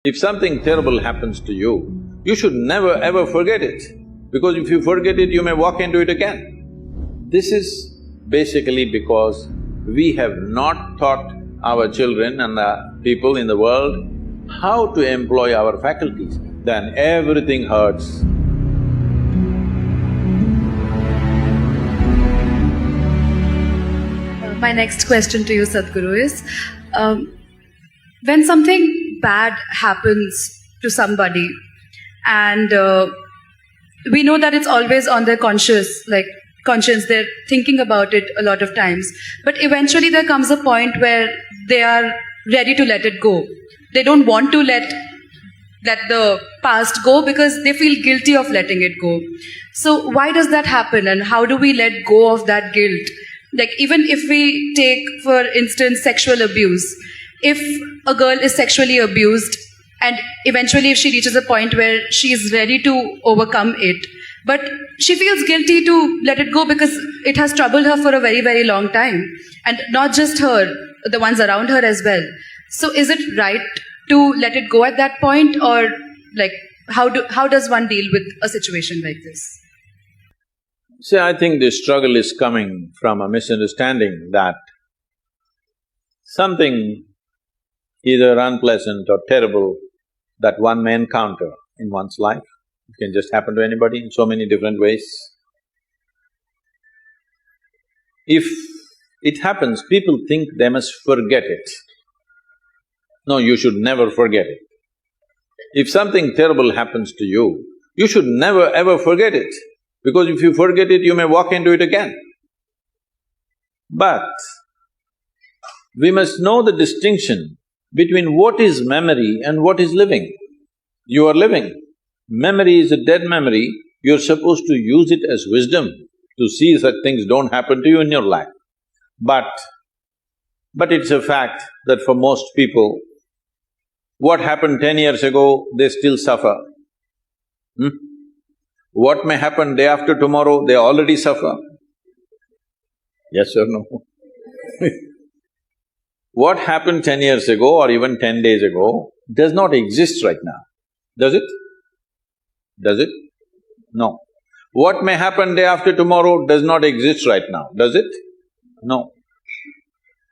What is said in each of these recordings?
If something terrible happens to you, you should never ever forget it, because if you forget it, you may walk into it again. This is basically because we have not taught our children and the people in the world how to employ our faculties, then everything hurts. My next question to you, Sadhguru, is when something bad happens to somebody and we know that it's always on their conscience, they're thinking about it a lot of times, but eventually there comes a point where they are ready to let it go. They don't want to let the past go because they feel guilty of letting it go. So why does that happen, and how do we let go of that guilt? Like, even if we take, for instance, sexual abuse, if a girl is sexually abused and eventually if she reaches a point where she is ready to overcome it, but she feels guilty to let it go because it has troubled her for a very, very long time, and not just her, the ones around her as well. So is it right to let it go at that point, or how does one deal with a situation like this? See, I think this struggle is coming from a misunderstanding that something either unpleasant or terrible that one may encounter in one's life, it can just happen to anybody in so many different ways. If it happens, people think they must forget it. No, you should never forget it. If something terrible happens to you, you should never ever forget it, because if you forget it, you may walk into it again. But we must know the distinction between what is memory and what is living. You are living. Memory is a dead memory, you're supposed to use it as wisdom to see such things don't happen to you in your life. But it's a fact that for most people, what happened 10 years ago, they still suffer. What may happen day after tomorrow, they already suffer. Yes or no? What happened 10 years ago or even 10 days ago does not exist right now, does it? Does it? No. What may happen day after tomorrow does not exist right now, does it? No.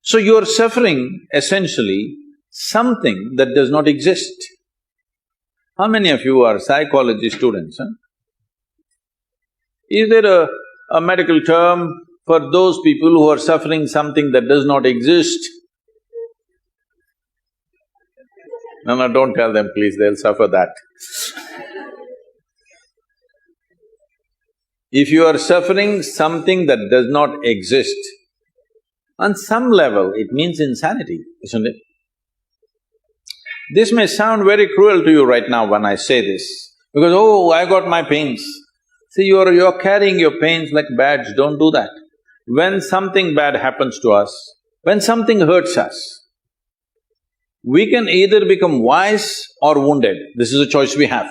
So you're suffering essentially something that does not exist. How many of you are psychology students, huh? Is there a medical term for those people who are suffering something that does not exist? No, don't tell them please, they'll suffer that. If you are suffering something that does not exist, on some level it means insanity, isn't it? This may sound very cruel to you right now when I say this, because, oh, I got my pains. See, you're carrying your pains like badge, don't do that. When something bad happens to us, when something hurts us, we can either become wise or wounded. This is a choice we have.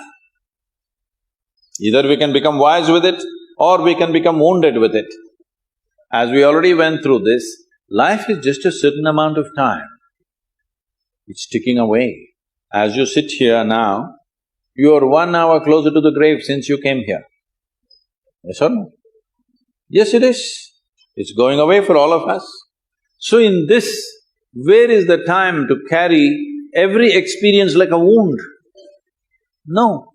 Either we can become wise with it or we can become wounded with it. As we already went through this, life is just a certain amount of time. It's ticking away. As you sit here now, you are 1 hour closer to the grave since you came here. Yes or no? Yes, it is. It's going away for all of us. So in this, where is the time to carry every experience like a wound? No.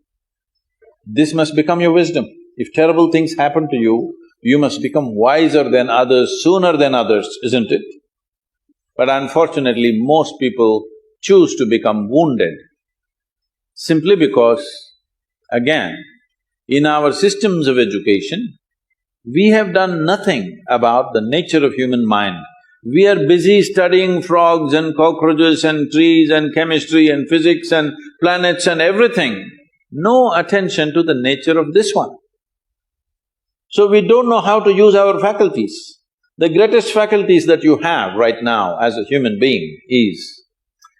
This must become your wisdom. If terrible things happen to you, you must become wiser than others, sooner than others, isn't it? But unfortunately, most people choose to become wounded simply because, again, in our systems of education, we have done nothing about the nature of human mind. We are busy studying frogs and cockroaches and trees and chemistry and physics and planets and everything. No attention to the nature of this one. So we don't know how to use our faculties. The greatest faculties that you have right now as a human being is,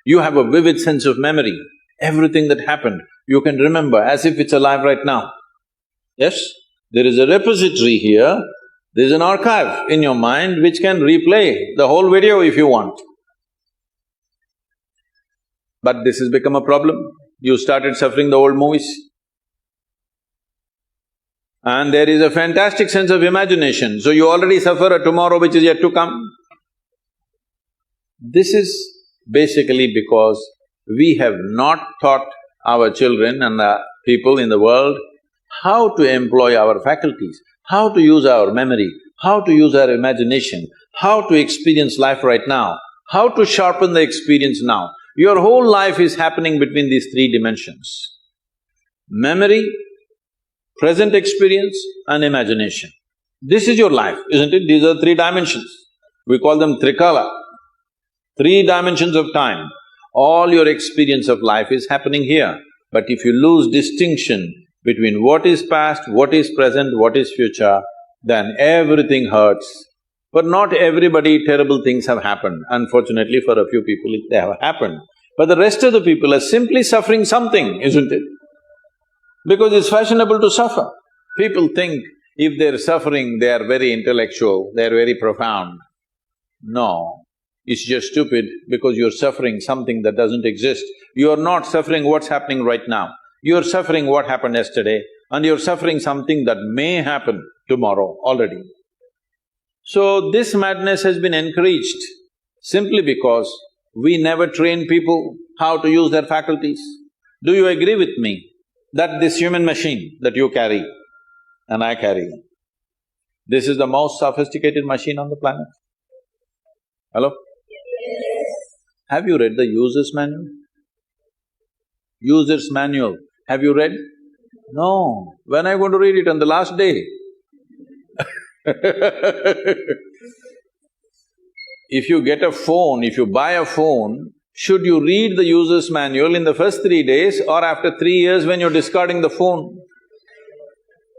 you have a vivid sense of memory. Everything that happened, you can remember as if it's alive right now. Yes? There is a repository here, there is an archive in your mind which can replay the whole video if you want. But this has become a problem. You started suffering the old movies. And there is a fantastic sense of imagination, so you already suffer a tomorrow which is yet to come. This is basically because we have not taught our children and the people in the world how to employ our faculties, how to use our memory, how to use our imagination, how to experience life right now, how to sharpen the experience now. Your whole life is happening between these three dimensions: memory, present experience and imagination. This is your life, isn't it? These are three dimensions. We call them trikala, three dimensions of time. All your experience of life is happening here. But if you lose distinction between what is past, what is present, what is future, then everything hurts. But not everybody terrible things have happened. Unfortunately, for a few people they have happened. But the rest of the people are simply suffering something, isn't it? Because it's fashionable to suffer. People think if they're suffering, they are very intellectual, they're very profound. No, it's just stupid because you're suffering something that doesn't exist. You're not suffering what's happening right now. You're suffering what happened yesterday and you're suffering something that may happen tomorrow already. So this madness has been encouraged simply because we never train people how to use their faculties. Do you agree with me that this human machine that you carry and I carry, this is the most sophisticated machine on the planet? Hello? Have you read the user's manual? User's manual, have you read? No. When are you going to read it? On the last day? If you get a phone, if you buy a phone, should you read the user's manual in the first 3 days or after 3 years when you're discarding the phone?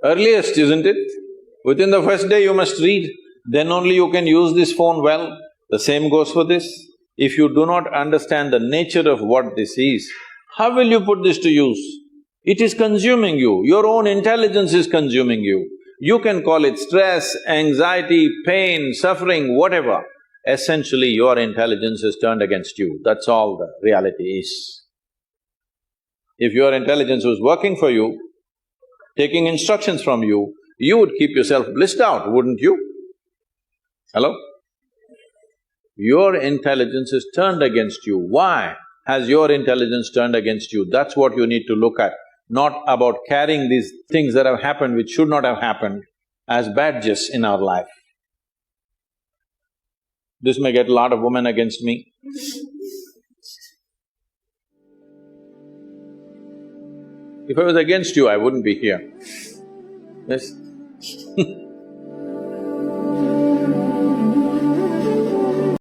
Earliest, isn't it? Within the first day you must read, then only you can use this phone well. The same goes for this. If you do not understand the nature of what this is, how will you put this to use? It is consuming you, your own intelligence is consuming you. You can call it stress, anxiety, pain, suffering, whatever. Essentially, your intelligence is turned against you, that's all the reality is. If your intelligence was working for you, taking instructions from you, you would keep yourself blissed out, wouldn't you? Hello? Your intelligence is turned against you. Why has your intelligence turned against you? That's what you need to look at, not about carrying these things that have happened which should not have happened as badges in our life. This may get a lot of women against me. If I was against you, I wouldn't be here. Yes?